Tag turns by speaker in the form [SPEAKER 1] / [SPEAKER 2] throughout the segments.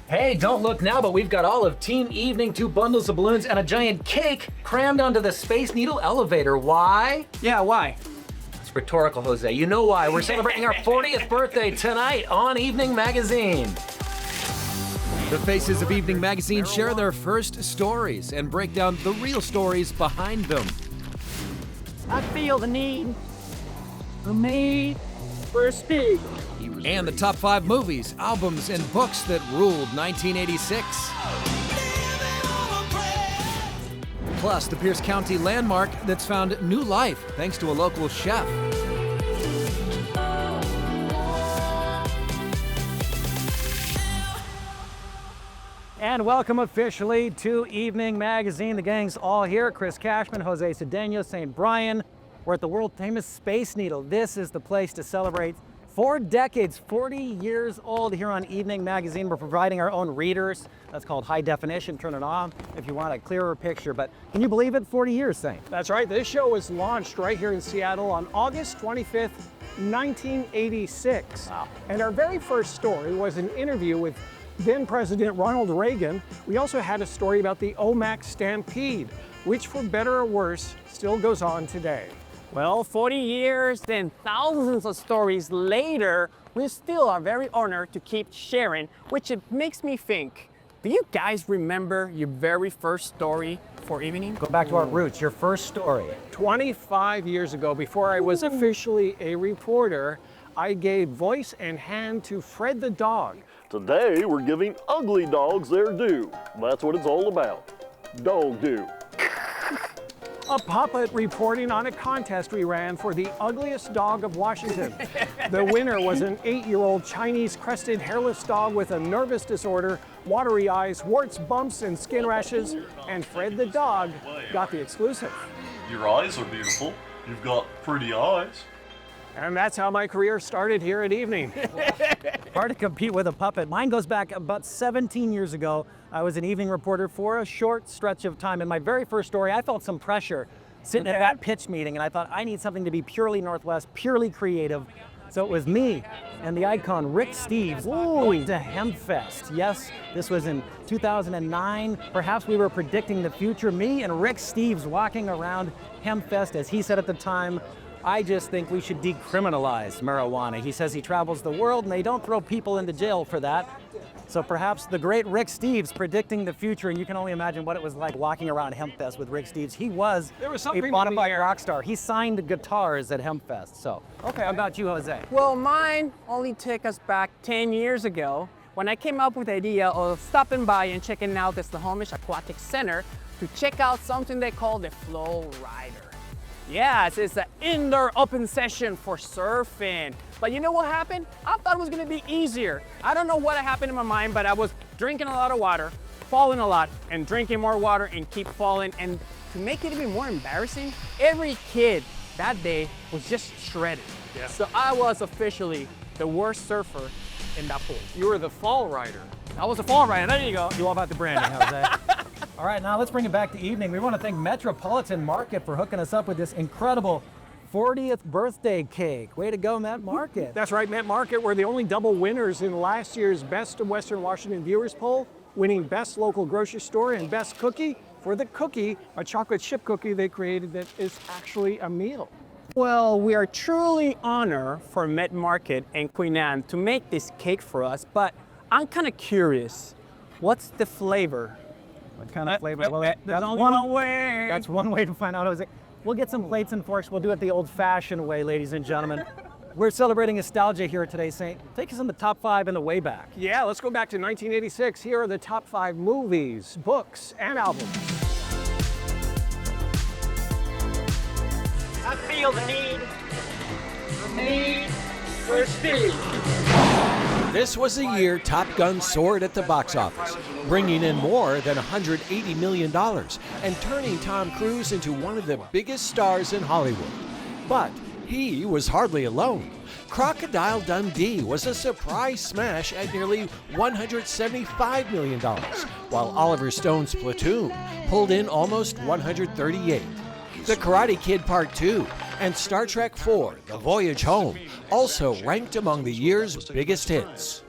[SPEAKER 1] Hey, don't look now, but we've got all of Team Evening, 2 bundles of balloons, and a giant cake crammed onto the Space Needle elevator. Why?
[SPEAKER 2] Yeah, why?
[SPEAKER 1] It's rhetorical, Jose. You know why. We're celebrating our 40th birthday tonight on Evening Magazine.
[SPEAKER 3] The faces of Evening Magazine share their first stories and break down the real stories behind them.
[SPEAKER 2] I feel the need for speed.
[SPEAKER 3] And the top 5 movies, albums, and books that ruled 1986. Plus, the Pierce County landmark that's found new life thanks to a local chef.
[SPEAKER 1] And welcome officially to Evening Magazine. The gang's all here. Chris Cashman, Jose Cedeno, St. Brian. We're at the world-famous Space Needle. This is the place to celebrate 4 decades, 40 years old here on Evening Magazine. We're providing our own readers. That's called high definition. Turn it on if you want a clearer picture. But can you believe it? 40 years, Saint.
[SPEAKER 2] That's right. This show was launched right here in Seattle on August 25th, 1986.
[SPEAKER 1] Wow.
[SPEAKER 2] And our very first story was an interview with then President Ronald Reagan. We also had a story about the Omak Stampede, which for better or worse still goes on today.
[SPEAKER 4] Well, 40 years and thousands of stories later, we still are very honored to keep sharing, which it makes me think, do you guys remember your very first story for Evening?
[SPEAKER 1] Go back to our roots. Your first story.
[SPEAKER 2] 25 years ago, before I was officially a reporter, I gave voice and hand to Fred the dog.
[SPEAKER 5] Today, we're giving ugly dogs their due. That's what it's all about. Dog due.
[SPEAKER 2] A puppet reporting on a contest we ran for the ugliest dog of Washington. The winner was an 8-year-old Chinese crested hairless dog with a nervous disorder, watery eyes, warts, bumps, and skin rashes, and Fred the dog got the exclusive.
[SPEAKER 5] Your eyes are beautiful. You've got pretty eyes.
[SPEAKER 2] And that's how my career started here at Evening.
[SPEAKER 1] Hard to compete with a puppet. Mine goes back about 17 years ago. I was an evening reporter for a short stretch of time. In my very first story, I felt some pressure sitting at that pitch meeting, and I thought I need something to be purely Northwest, purely creative. So it was me and the icon Rick Steves going to HempFest. Yes, this was in 2009. Perhaps we were predicting the future. Me and Rick Steves walking around HempFest, as he said at the time, I just think we should decriminalize marijuana. He says he travels the world and they don't throw people into jail for that. So perhaps the great Rick Steves predicting the future, and you can only imagine what it was like walking around HempFest with Rick Steves. He was a bona fide rock star. He signed guitars at HempFest. So, okay, how about you, Jose?
[SPEAKER 4] Well, mine only took us back 10 years ago when I came up with the idea of stopping by and checking out the Snohomish Aquatic Center to check out something they call the Flow Rider. Yes, it's an indoor open session for surfing. But you know what happened? I thought it was gonna be easier. I don't know what happened in my mind, but I was drinking a lot of water, falling a lot, and drinking more water and keep falling. And to make it even more embarrassing, every kid that day was just shredded.
[SPEAKER 2] Yeah.
[SPEAKER 4] So I was officially the worst surfer in that pool.
[SPEAKER 2] You were the fall rider.
[SPEAKER 4] I was a fall rider, there you go.
[SPEAKER 1] You all about the branding, Jose. All right, now let's bring it back to evening. We want to thank Metropolitan Market for hooking us up with this incredible 40th birthday cake. Way to go, Met Market.
[SPEAKER 2] That's right, Met Market were the only double winners in last year's Best of Western Washington Viewers Poll, winning Best Local Grocery Store and Best Cookie for the cookie, a chocolate chip cookie they created that is actually a meal.
[SPEAKER 4] Well, we are truly honored for Met Market and Queen Anne to make this cake for us, but I'm kind of curious, what's the flavor?
[SPEAKER 1] What kind of flavor? Well,
[SPEAKER 4] That's one way.
[SPEAKER 1] That's one way to find out, Jose. We'll get some plates and forks. We'll do it the old-fashioned way, ladies and gentlemen. We're celebrating nostalgia here today, Saint. Take us in the top 5 in the way back.
[SPEAKER 2] Yeah, let's go back to 1986. Here are the top 5 movies, books, and albums.
[SPEAKER 4] I feel the need for speed.
[SPEAKER 3] This was a year Top Gun soared at the box office, bringing in more than $180 million and turning Tom Cruise into one of the biggest stars in Hollywood. But he was hardly alone. Crocodile Dundee was a surprise smash at nearly $175 million, while Oliver Stone's Platoon pulled in almost $138. The Karate Kid Part 2 and Star Trek IV, The Voyage Home, also ranked among the year's biggest hits.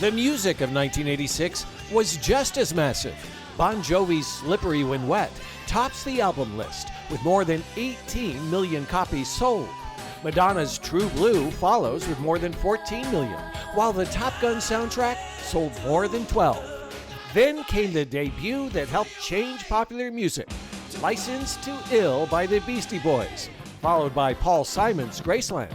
[SPEAKER 3] The music of 1986 was just as massive. Bon Jovi's Slippery When Wet tops the album list with more than 18 million copies sold. Madonna's True Blue follows with more than 14 million, while the Top Gun soundtrack sold more than 12. Then came the debut that helped change popular music, Licensed to Ill by the Beastie Boys, followed by Paul Simon's Graceland.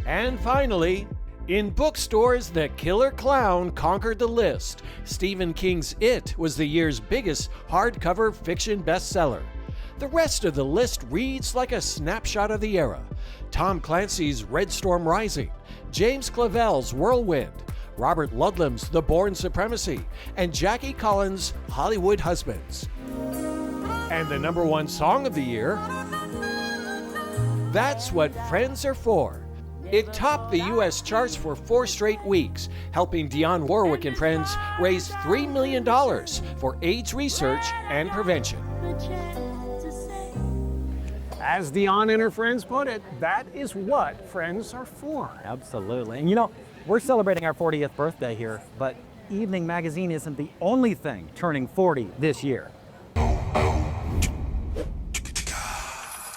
[SPEAKER 3] And finally, in bookstores, The Killer Clown conquered the list. Stephen King's It was the year's biggest hardcover fiction bestseller. The rest of the list reads like a snapshot of the era. Tom Clancy's Red Storm Rising, James Clavell's Whirlwind, Robert Ludlum's The Bourne Supremacy, and Jackie Collins' Hollywood Husbands. And the number one song of the year, That's What Friends Are For. It topped the U.S. charts for 4 straight weeks, helping Dionne Warwick and friends raise $3 million for AIDS research and prevention.
[SPEAKER 2] As Dionne and her friends put it, that is what friends are for.
[SPEAKER 1] Absolutely. And you know, we're celebrating our 40th birthday here, but Evening Magazine isn't the only thing turning 40 this year.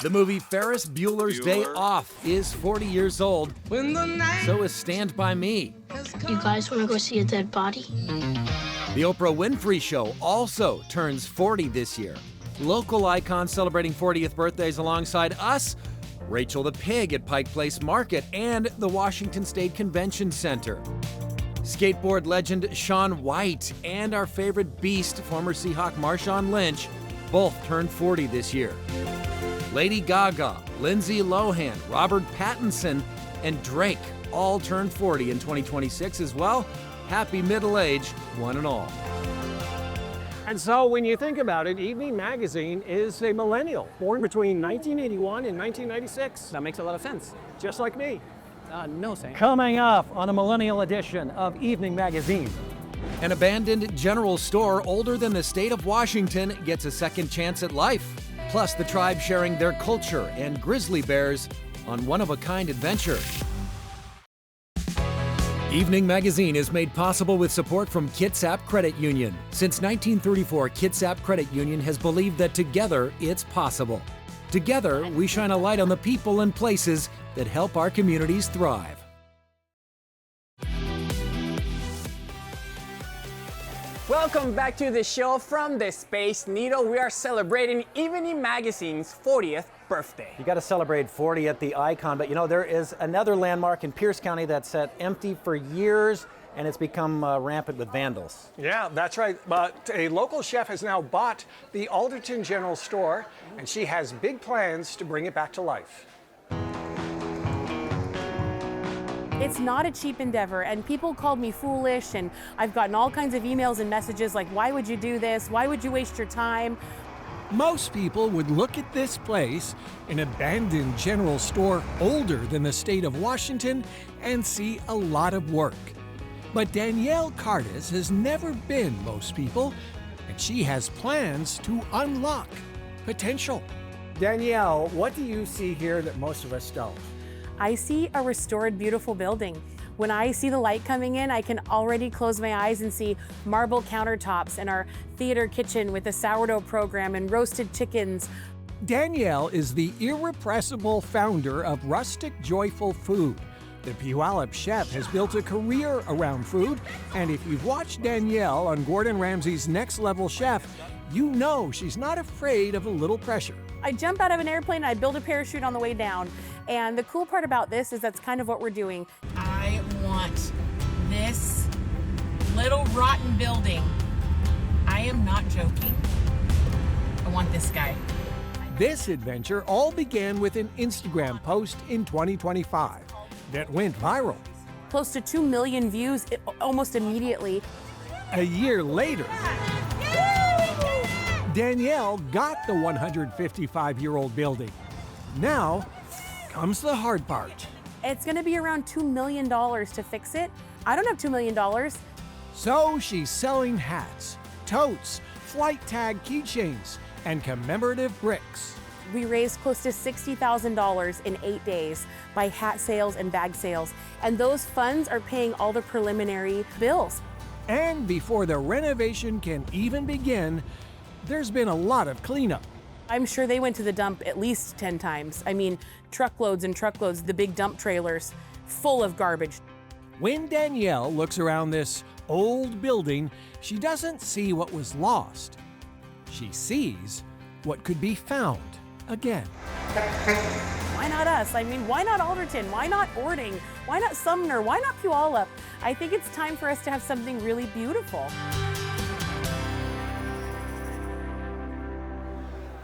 [SPEAKER 6] The movie Ferris Bueller's Day Off is 40 years old. So is Stand By Me.
[SPEAKER 7] You guys want to go see a dead body?
[SPEAKER 6] The Oprah Winfrey Show also turns 40 this year. Local icons celebrating 40th birthdays alongside us, Rachel the Pig at Pike Place Market and the Washington State Convention Center. Skateboard legend Shaun White and our favorite beast, former Seahawk Marshawn Lynch, both turned 40 this year. Lady Gaga, Lindsay Lohan, Robert Pattinson, and Drake all turned 40 in 2026 as well. Happy middle age, one and all.
[SPEAKER 2] And so when you think about it, Evening Magazine is a millennial, born between 1981 and 1996,
[SPEAKER 4] That makes a lot of sense.
[SPEAKER 2] just like me.
[SPEAKER 4] No, Saint.
[SPEAKER 1] Coming up on a millennial edition of Evening Magazine.
[SPEAKER 6] An abandoned general store older than the state of Washington gets a second chance at life. Plus, the tribe sharing their culture and grizzly bears on one-of-a-kind adventure. Evening Magazine is made possible with support from Kitsap Credit Union. Since 1934, Kitsap Credit Union has believed that together it's possible. Together, we shine a light on the people and places that help our communities thrive.
[SPEAKER 4] Welcome back to the show from the Space Needle. We are celebrating Evening Magazine's 40th birthday.
[SPEAKER 1] You got to celebrate 40 at the Icon, but you know, there is another landmark in Pierce County that's sat empty for years, and it's become rampant with vandals.
[SPEAKER 2] Yeah, that's right. But a local chef has now bought the Alderton General Store, and she has big plans to bring it back to life.
[SPEAKER 8] It's not a cheap endeavor, and people called me foolish, and I've gotten all kinds of emails and messages like, why would you do this? Why would you waste your time?
[SPEAKER 2] Most people would look at this place, an abandoned general store older than the state of Washington, and see a lot of work. But Danielle Cardis has never been most people, and she has plans to unlock potential. Danielle, what do you see here that most of us don't?
[SPEAKER 8] I see a restored, beautiful building. When I see the light coming in, I can already close my eyes and see marble countertops and our theater kitchen with a sourdough program and roasted chickens.
[SPEAKER 2] Danielle is the irrepressible founder of Rustic Joyful Food. The Puyallup chef has built a career around food, and if you've watched Danielle on Gordon Ramsay's Next Level Chef, you know she's not afraid of a little pressure.
[SPEAKER 8] I jump out of an airplane and I build a parachute on the way down. And the cool part about this is that's kind of what we're doing.
[SPEAKER 9] I want this little rotten building. I am not joking. I want this guy.
[SPEAKER 2] This adventure all began with an Instagram post in 2025 that went viral.
[SPEAKER 8] Close to 2 million views almost immediately.
[SPEAKER 2] A year later, Danielle got the 155-year-old building. Now comes the hard part.
[SPEAKER 8] It's gonna be around $2 million to fix it. I don't have $2 million.
[SPEAKER 2] So she's selling hats, totes, flight tag keychains, and commemorative bricks.
[SPEAKER 8] We raised close to $60,000 in 8 days by hat sales and bag sales, and those funds are paying all the preliminary bills.
[SPEAKER 2] And before the renovation can even begin, there's been a lot of cleanup.
[SPEAKER 8] I'm sure they went to the dump at least 10 times. I mean, truckloads and truckloads, the big dump trailers full of garbage.
[SPEAKER 2] When Danielle looks around this old building, she doesn't see what was lost. She sees what could be found again.
[SPEAKER 8] Why not us? I mean, why not Alderton? Why not Ording? Why not Sumner? Why not Puyallup? I think it's time for us to have something really beautiful.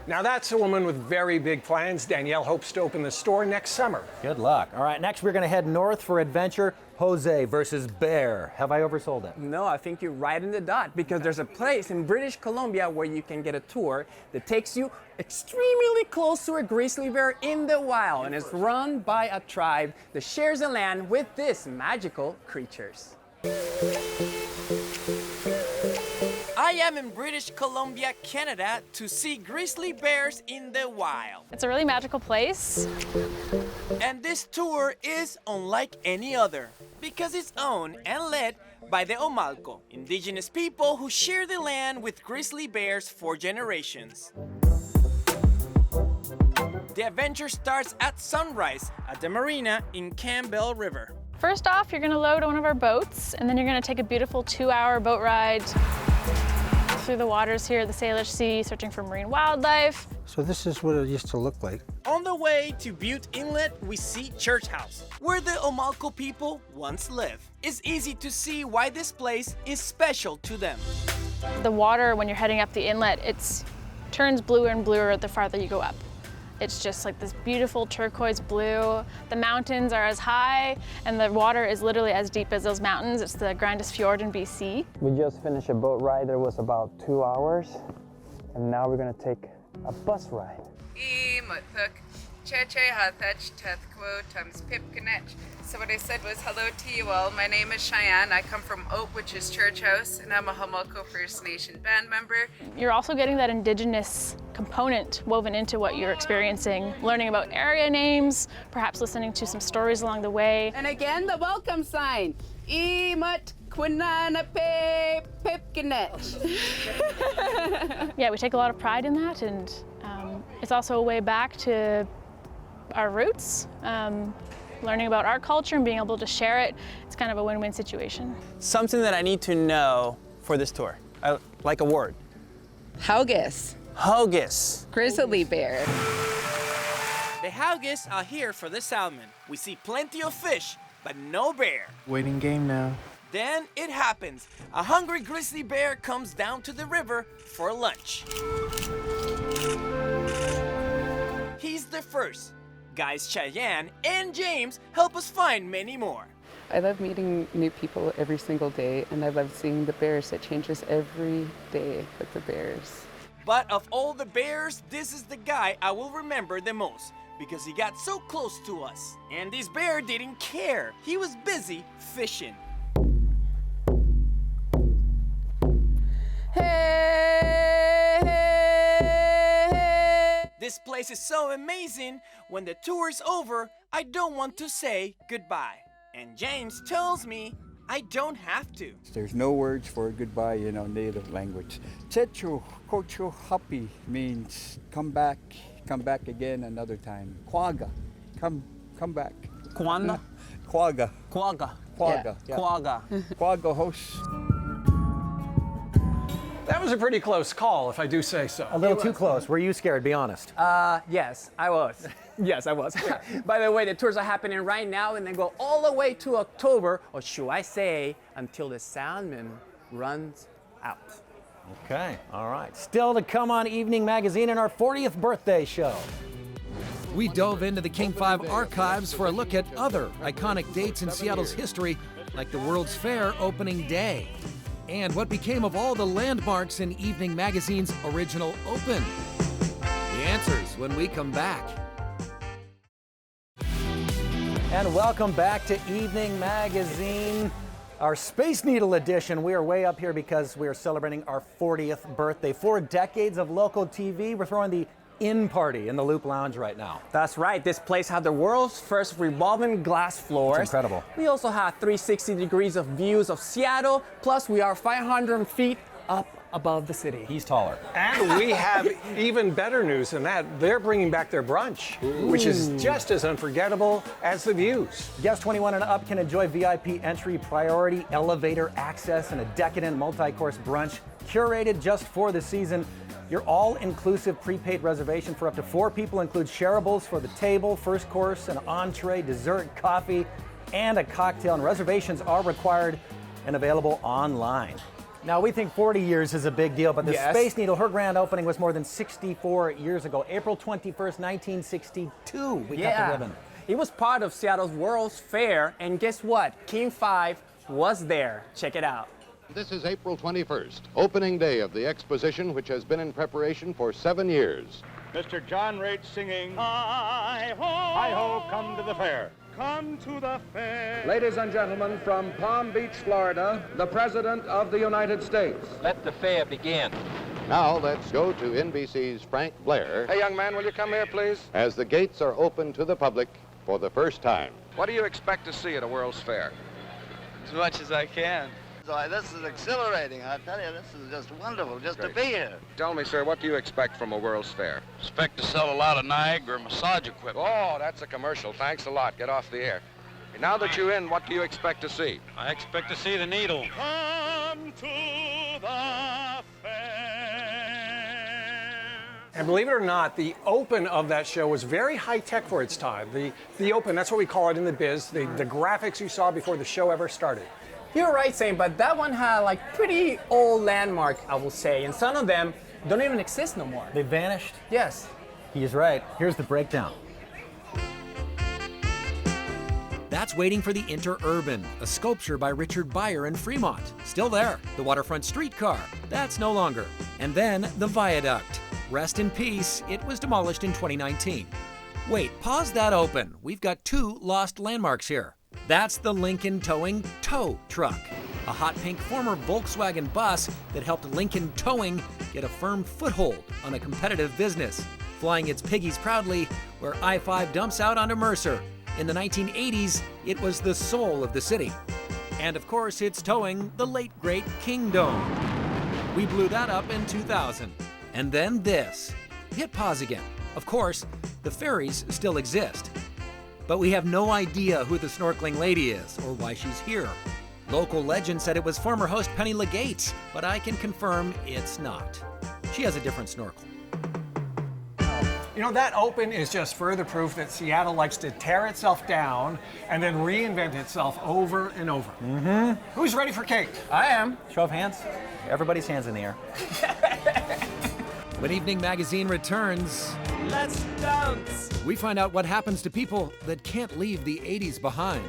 [SPEAKER 2] Now that's a woman with very big plans. Danielle hopes to open the store next summer.
[SPEAKER 1] Good luck. All right, next we're going to head north for adventure. Jose versus Bear. Have I oversold it?
[SPEAKER 4] No, I think you're right in the dot because there's a place in British Columbia where you can get a tour that takes you extremely close to a grizzly bear in the wild, and it's run by a tribe that shares the land with these magical creatures. I am in British Columbia, Canada to see grizzly bears in the wild.
[SPEAKER 10] It's a really magical place.
[SPEAKER 4] And this tour is unlike any other because it's owned and led by the Omalco, indigenous people who share the land with grizzly bears for generations. The adventure starts at sunrise at the marina in Campbell River.
[SPEAKER 10] First off, you're gonna load one of our boats, and then you're gonna take a beautiful 2-hour boat ride through the waters here at the Salish Sea, searching for marine wildlife.
[SPEAKER 11] So this is what it used to look like.
[SPEAKER 4] On the way to Butte Inlet, we see Church House, where the Omalco people once lived. It's easy to see why this place is special to them.
[SPEAKER 10] The water, when you're heading up the inlet, it turns bluer and bluer the farther you go up. It's just like this beautiful turquoise blue. The mountains are as high, and the water is literally as deep as those mountains. It's the grandest fjord in BC.
[SPEAKER 12] We just finished a boat ride that was about 2 hours, and now we're gonna take a bus ride.
[SPEAKER 13] So what I said was, hello to you all. My name is Cheyenne. I come from Oat, which is Church House, and I'm a Homalco First Nation band member.
[SPEAKER 10] You're also getting that indigenous component woven into what you're experiencing, learning about area names, perhaps listening to some stories along the way.
[SPEAKER 13] And again, the welcome sign. Imut Kwinanape Pipkinet.
[SPEAKER 10] Yeah, we take a lot of pride in that, and it's also a way back to our roots. Learning about our culture and being able to share it, it's kind of a win-win situation.
[SPEAKER 4] Something that I need to know for this tour, like a word.
[SPEAKER 13] Haugus.
[SPEAKER 4] Haugus.
[SPEAKER 13] Grizzly bear.
[SPEAKER 4] The Haugus are here for the salmon. We see plenty of fish, but no bear.
[SPEAKER 12] Waiting game now.
[SPEAKER 4] Then it happens. A hungry grizzly bear comes down to the river for lunch. He's the first. Guys Cheyenne and James help us find many more.
[SPEAKER 13] I love meeting new people every single day, and I love seeing the bears. It changes every day with the bears.
[SPEAKER 4] But of all the bears, this is the guy I will remember the most because he got so close to us. And this bear didn't care. He was busy fishing. This place is so amazing. When the tour is over, I don't want to say goodbye. And James tells me I don't have to.
[SPEAKER 14] There's no words for goodbye in our native language. Chechu, kochu, happy means come back again another time. Quagga, come back.
[SPEAKER 4] Quanda?
[SPEAKER 14] Quagga.
[SPEAKER 4] Quagga.
[SPEAKER 14] Quagga.
[SPEAKER 4] Yeah. Quagga.
[SPEAKER 14] Quagga host.
[SPEAKER 2] That was a pretty close call, if I do say so.
[SPEAKER 1] A little too close. Were you scared? Be honest.
[SPEAKER 4] Yes, I was. Yes, I was. By the way, the tours are happening right now and they go all the way to October, or should I say, until the salmon runs out.
[SPEAKER 1] Okay, all right. Still to come on Evening Magazine and our 40th birthday show.
[SPEAKER 6] We dove into the King 5 archives for a look at other iconic dates in Seattle's history, like the World's Fair opening day. And what became of all the landmarks in Evening Magazine's original open? The answers when we come back.
[SPEAKER 1] And welcome back to Evening Magazine, our Space Needle edition. We are way up here because we are celebrating our 40th birthday. 4 decades of local TV. We're throwing the in party in the Loop Lounge right now.
[SPEAKER 4] That's right. This place had the world's first revolving glass floors.
[SPEAKER 1] It's incredible.
[SPEAKER 4] We also have 360 degrees of views of Seattle, plus we are 500 feet up above the city.
[SPEAKER 1] He's taller.
[SPEAKER 2] And we have even better news than that. They're bringing back their brunch, which is just as unforgettable as the views.
[SPEAKER 1] Guests 21 and up can enjoy VIP entry, priority elevator access, and a decadent multi-course brunch curated just for the season. Your all-inclusive prepaid reservation for up to 4 people includes shareables for the table, first course, an entree, dessert, coffee, and a cocktail. And reservations are required and available online. Now, we think 40 years is a big deal, but the
[SPEAKER 4] Yes.
[SPEAKER 1] Space Needle, her grand opening was more than 64 years ago. April 21st, 1962, we cut the ribbon.
[SPEAKER 4] It was part of Seattle's World's Fair, and guess what? King 5 was there. Check it out.
[SPEAKER 15] This is April 21st, opening day of the exposition, which has been in preparation for 7 years.
[SPEAKER 16] Mr. John Raitt singing, Hi-ho, hi-ho, come to the fair. Come to the fair.
[SPEAKER 17] Ladies and gentlemen, from Palm Beach, Florida, the President of the United States.
[SPEAKER 15] Let the fair begin. Now let's go to NBC's Frank Blair.
[SPEAKER 17] Hey, young man, will you come here, please?
[SPEAKER 15] As the gates are open to the public for the first time.
[SPEAKER 17] What do you expect to see at a World's Fair?
[SPEAKER 18] As much as I can.
[SPEAKER 19] This is exhilarating, I tell you. This is just wonderful, just to be here.
[SPEAKER 17] Tell me, sir, what do you expect from a World's Fair?
[SPEAKER 18] Expect to sell a lot of Niagara massage equipment.
[SPEAKER 17] Oh, that's a commercial. Thanks a lot. Get off the air. Now that you're in, what do you expect to see?
[SPEAKER 18] I expect to see the needle.
[SPEAKER 16] Come to the fair.
[SPEAKER 2] And believe it or not, the open of that show was very high-tech for its time. The open, that's what we call it in the biz, the graphics you saw before the show ever started.
[SPEAKER 4] You're right, Sam, but that one had like pretty old landmark, I will say, and some of them don't even exist no more.
[SPEAKER 1] They vanished?
[SPEAKER 4] Yes.
[SPEAKER 1] He's right. Here's the breakdown.
[SPEAKER 6] That's Waiting for the Interurban, a sculpture by Richard Beyer in Fremont. Still there. The waterfront streetcar. That's no longer. And then the viaduct. Rest in peace. It was demolished in 2019. Wait, pause that open. We've got 2 lost landmarks here. That's the Lincoln Towing tow truck, a hot pink former Volkswagen bus that helped Lincoln Towing get a firm foothold on a competitive business, flying its piggies proudly where I-5 dumps out onto Mercer. In the 1980s, it was the soul of the city. And of course, it's towing the late great King Dome. We blew that up in 2000. And then this. Hit pause again. Of course, the ferries still exist. But we have no idea who the snorkeling lady is or why she's here. Local legend said it was former host Penny Legate, but I can confirm it's not. She has a different snorkel.
[SPEAKER 2] You know, that open is just further proof that Seattle likes to tear itself down and then reinvent itself over and over.
[SPEAKER 1] Mm-hmm.
[SPEAKER 2] Who's ready for cake?
[SPEAKER 4] I am.
[SPEAKER 1] Show of hands. Everybody's hands in the air.
[SPEAKER 6] When Evening Magazine returns,
[SPEAKER 16] Let's dance.
[SPEAKER 6] we find out what happens to people that can't leave the 80s behind.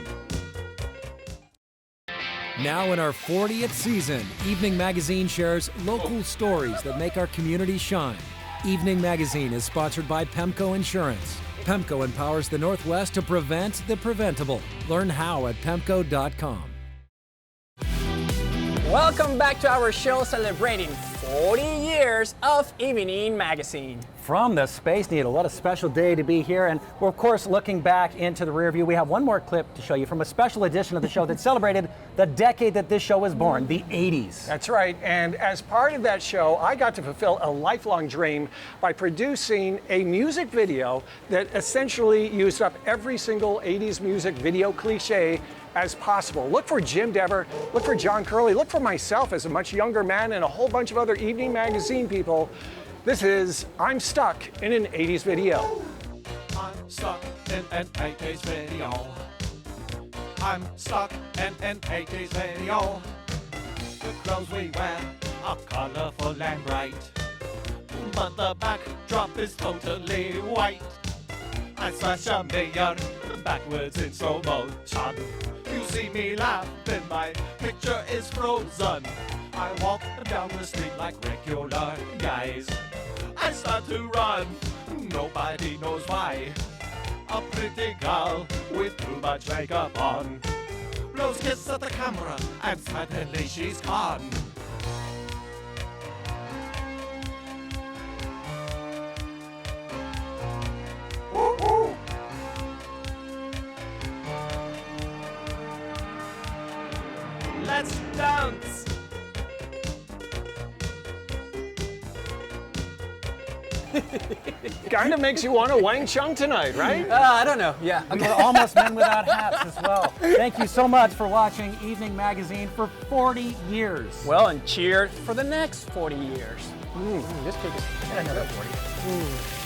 [SPEAKER 6] Now in our 40th season, Evening Magazine shares local stories that make our community shine. Evening Magazine is sponsored by Pemco Insurance. Pemco empowers the Northwest to prevent the preventable. Learn how at pemco.com.
[SPEAKER 4] Welcome back to our show celebrating 40 years of Evening Magazine.
[SPEAKER 1] From the Space Needle, what a special day to be here. And we're, of course, looking back into the rear view. We have one more clip to show you from a special edition of the show that celebrated the decade that this show was born, the 80s.
[SPEAKER 2] That's right, and as part of that show, I got to fulfill a lifelong dream by producing a music video that essentially used up every single 80s music video cliche as possible. Look for Jim Dever, look for John Curley, look for myself as a much younger man and a whole bunch of other Evening Magazine people. This is I'm Stuck in an 80s Video.
[SPEAKER 16] I'm stuck in an 80s video. I'm stuck in an 80s video. The clothes we wear are colorful and bright, but the backdrop is totally white. I slash a million backwards in slow motion. You see me laughing, my picture is frozen. I walk down the street like regular guys. I start to run, nobody knows why. A pretty girl with too much makeup on blows kiss at the camera and suddenly she's gone. let's dance.
[SPEAKER 2] Kind of makes you want to Wang Chung tonight, right?
[SPEAKER 4] I don't know. Yeah.
[SPEAKER 1] We were almost men without hats as well. Thank you so much for watching Evening Magazine for 40 years.
[SPEAKER 4] Well, and cheers for the next 40 years.
[SPEAKER 1] This cake is another 40.